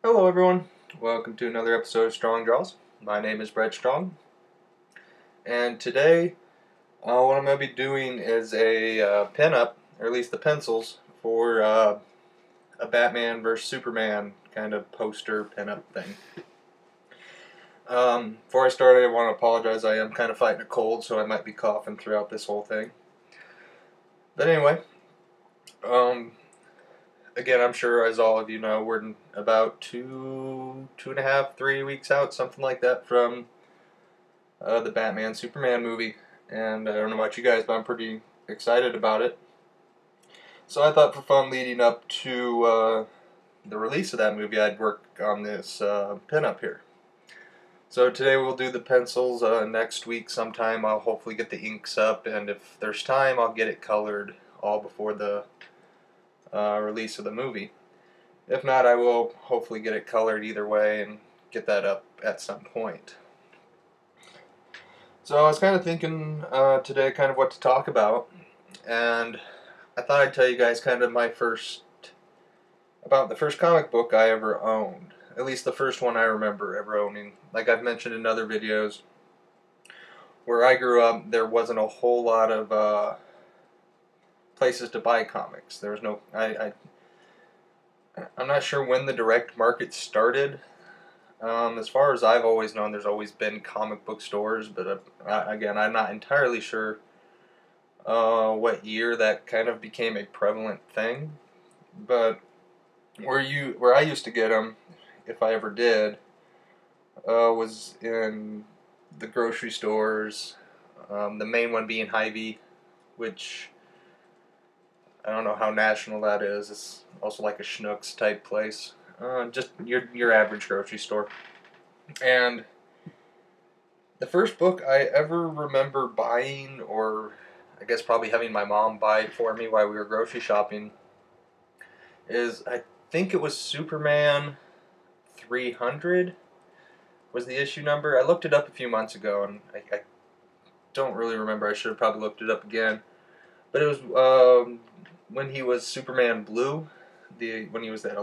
Hello everyone, welcome to another episode of Strong Draws. My name is Brett Strong, and today what I'm going to be doing is a pin-up, or at least the pencils, for a Batman vs. Superman kind of poster pin-up thing. Before I start, I want to apologize. I am kind of fighting a cold, so I might be coughing throughout this whole thing. But anyway, um, again, I'm sure, as all of you know, we're about two and a half, 3 weeks out, something like that, from the Batman Superman movie. And I don't know about you guys, but I'm pretty excited about it. So I thought, for fun leading up to the release of that movie, I'd work on this pin-up here. So today we'll do the pencils. Next week sometime I'll hopefully get the inks up, and if there's time I'll get it colored all before the release of the movie. If not, I will hopefully get it colored either way and get that up at some point. So I was kind of thinking today kind of what to talk about, and I thought I'd tell you guys kind of about the first comic book I ever owned. At least the first one I remember ever owning. Like I've mentioned in other videos, where I grew up, there wasn't a whole lot of places to buy comics. There was no, I'm not sure when the direct market started. As far as I've always known, there's always been comic book stores, but again, I'm not entirely sure what year that kind of became a prevalent thing. But where I used to get them, if I ever did, was in the grocery stores. The main one being Hy-Vee, which I don't know how national that is. It's also like a Schnucks type place. Just your average grocery store. And the first book I ever remember buying, or I guess probably having my mom buy it for me while we were grocery shopping, is, I think it was Superman 300 was the issue number. I looked it up a few months ago, and I don't really remember. I should have probably looked it up again. But it was when he was Superman Blue, when he was that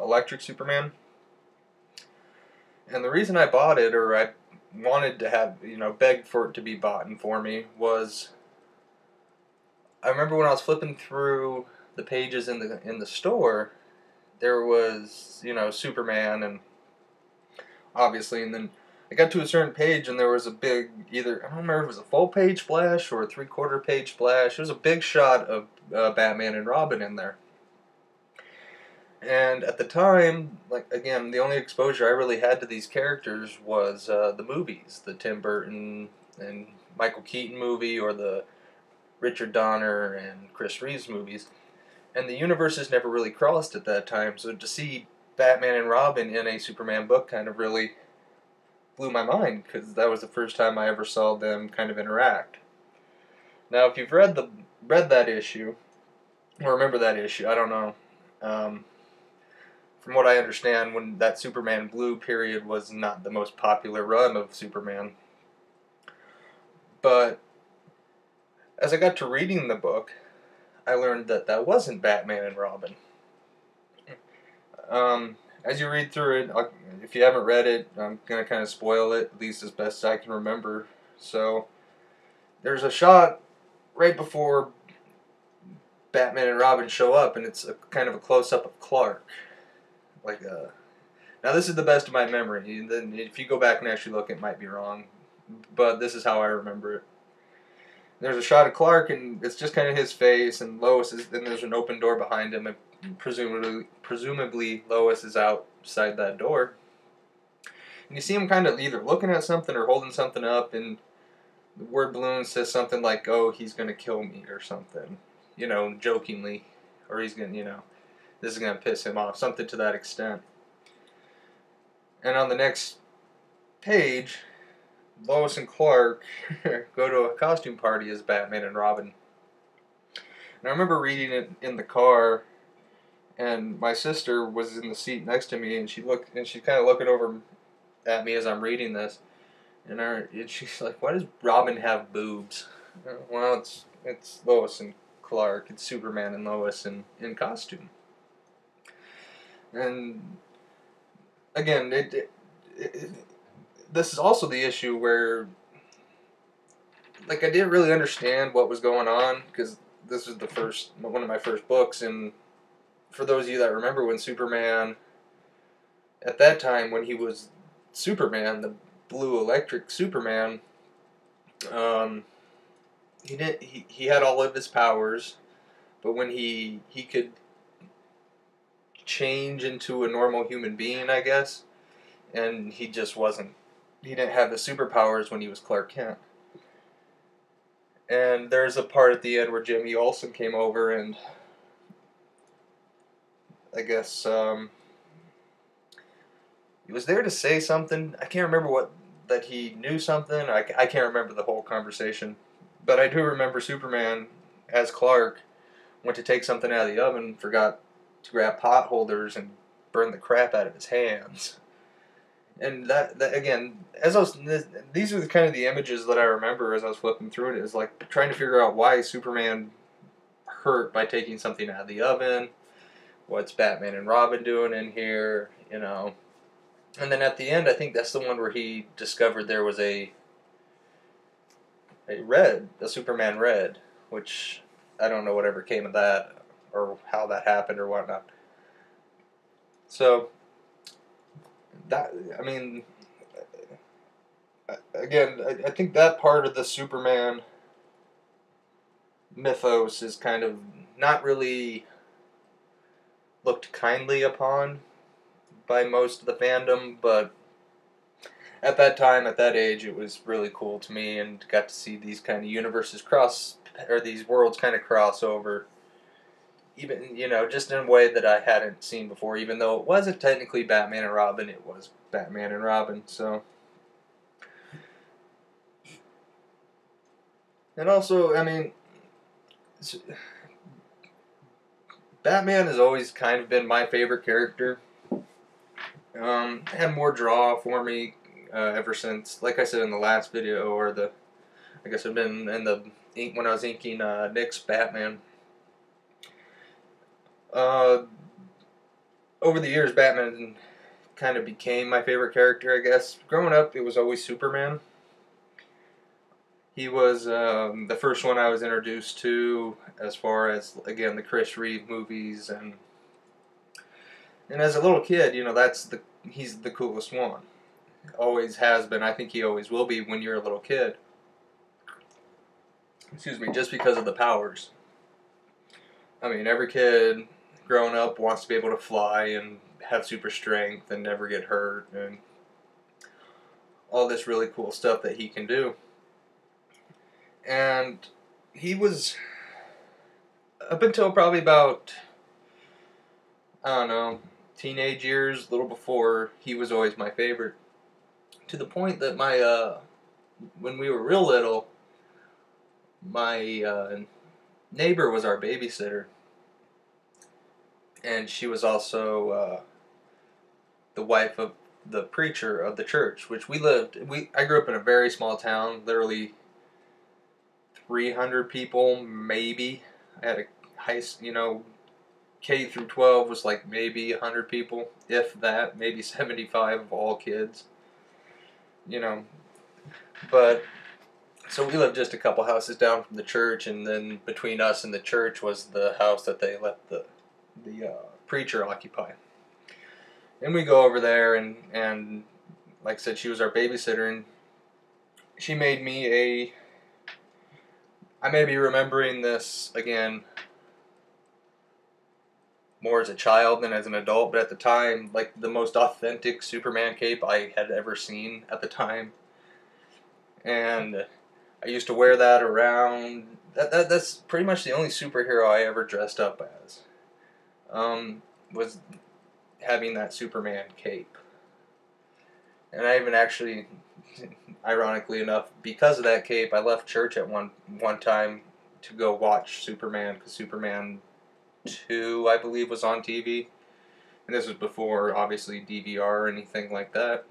electric Superman. And the reason I bought it, or I wanted to have, begged for it to be bought for me, was I remember when I was flipping through the pages in the store, there was, Superman, and obviously, and then I got to a certain page and there was a big, either, I don't remember if it was a full page splash or a 3/4 page splash. It was a big shot of Batman and Robin in there. And at the time, like, again, the only exposure I really had to these characters was the movies, the Tim Burton and Michael Keaton movie, or the Richard Donner and Chris Reeves movies. And the universes never really crossed at that time, so to see Batman and Robin in a Superman book kind of really blew my mind, because that was the first time I ever saw them kind of interact. Now, if you've read that issue, or remember that issue, I don't know. From what I understand, when that Superman Blue period was not the most popular run of Superman. But as I got to reading the book, I learned that that wasn't Batman and Robin. As you read through it, if you haven't read it, I'm going to kind of spoil it, at least as best I can remember. So, there's a shot right before Batman and Robin show up, and it's kind of a close-up of Clark. Now this is the best of my memory. Then if you go back and actually look, it might be wrong, but this is how I remember it. There's a shot of Clark, and it's just kind of his face, and Lois is. Then there's an open door behind him, and presumably Lois is outside that door. And you see him kind of either looking at something or holding something up, and the word balloon says something like, "Oh, he's gonna kill me" or something, jokingly, or he's gonna, this is gonna piss him off, something to that extent. And on the next page, Lois and Clark go to a costume party as Batman and Robin. And I remember reading it in the car, and my sister was in the seat next to me, and she's kind of looking over at me as I'm reading this, and she's like, "Why does Robin have boobs?" Well, it's Lois and Clark. It's Superman and Lois in costume. And again, this is also the issue where, like, I didn't really understand what was going on, because this was one of my first books, and for those of you that remember when Superman, at that time when he was Superman, the blue electric Superman, he had all of his powers, but when he could change into a normal human being, I guess, and he didn't have the superpowers when he was Clark Kent. And there's a part at the end where Jimmy Olsen came over, and I guess he was there to say something. I can't remember that he knew something. I can't remember the whole conversation. But I do remember Superman, as Clark, went to take something out of the oven, forgot to grab pot holders, and burned the crap out of his hands. And that again, these are the kind of the images that I remember as I was flipping through it. Is like trying to figure out why Superman hurt by taking something out of the oven. What's Batman and Robin doing in here? You know. And then at the end, I think that's the one where he discovered there was a Superman red, which I don't know whatever came of that, or how that happened, or whatnot. So, I think that part of the Superman mythos is kind of not really looked kindly upon by most of the fandom, but at that time, at that age, it was really cool to me, and got to see these kind of universes these worlds kind of cross over. Even, just in a way that I hadn't seen before, even though it wasn't technically Batman and Robin, it was Batman and Robin, so. And also, Batman has always kind of been my favorite character. Had more draw for me ever since, like I said in the last video, I guess I've been in the ink when I was inking Nick's Batman. Over the years, Batman kind of became my favorite character, I guess. Growing up, it was always Superman. He was the first one I was introduced to, as far as, again, the Chris Reeve movies, and as a little kid, he's the coolest one. Always has been. I think he always will be when you're a little kid. Excuse me, just because of the powers. Every kid growing up wants to be able to fly and have super strength and never get hurt, and all this really cool stuff that he can do. And he was, up until probably about, I don't know, teenage years, a little before, he was always my favorite. To the point that when we were real little, my neighbor was our babysitter. And she was also the wife of the preacher of the church, which I grew up in a very small town, literally 300 people, maybe. I had K through 12 was like maybe 100 people, if that, maybe 75 of all kids. But, so we lived just a couple houses down from the church, and then between us and the church was the house that they let the preacher occupy. And we go over there, and like I said, she was our babysitter, and she made me I may be remembering this, again, more as a child than as an adult, but at the time, like, the most authentic Superman cape I had ever seen at the time. And I used to wear that around. That's pretty much the only superhero I ever dressed up as. Was having that Superman cape. And I even actually, ironically enough, because of that cape, I left church at one time to go watch Superman, because Superman 2, I believe, was on TV. And this was before, obviously, DVR or anything like that.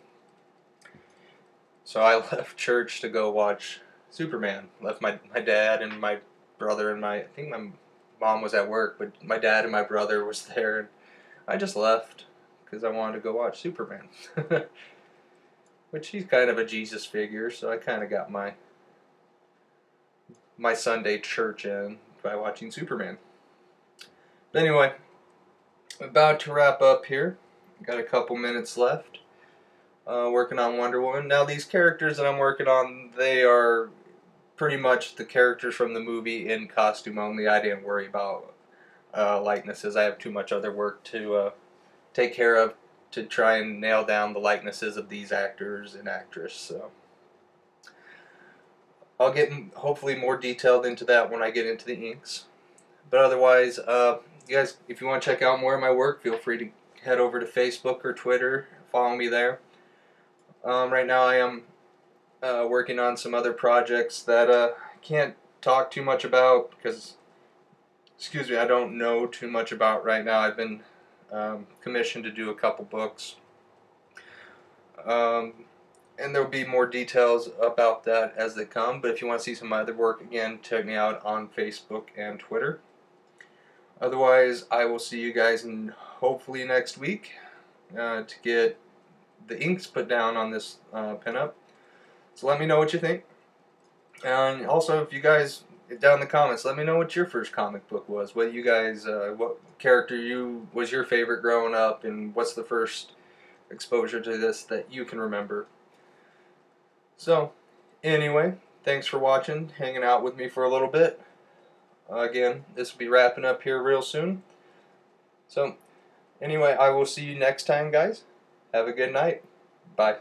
So I left church to go watch Superman. Left my dad and my brother and I think my mom was at work, but my dad and my brother was there. And I just left. because I wanted to go watch Superman. Which he's kind of a Jesus figure, so I kind of got my Sunday church in by watching Superman. But anyway, about to wrap up here. Got a couple minutes left. Working on Wonder Woman. Now these characters that I'm working on, they are pretty much the characters from the movie in costume only. I didn't worry about likenesses. I have too much other work to take care of to try and nail down the likenesses of these actors and actress. So I'll get hopefully more detailed into that when I get into the inks. But otherwise, you guys, if you want to check out more of my work, feel free to head over to Facebook or Twitter. Follow me there. Right now I am working on some other projects that I can't talk too much about because, excuse me, I don't know too much about right now. I've been commissioned to do a couple books. And there'll be more details about that as they come. But if you want to see some other work, again, check me out on Facebook and Twitter. Otherwise, I will see you guys in hopefully next week to get the inks put down on this pinup. So let me know what you think. And also, if you guys, down in the comments, let me know what your first comic book was. What you guys, what character was your favorite growing up, and what's the first exposure to this that you can remember. So, anyway, thanks for watching, hanging out with me for a little bit. Again, this will be wrapping up here real soon. So, anyway, I will see you next time, guys. Have a good night. Bye.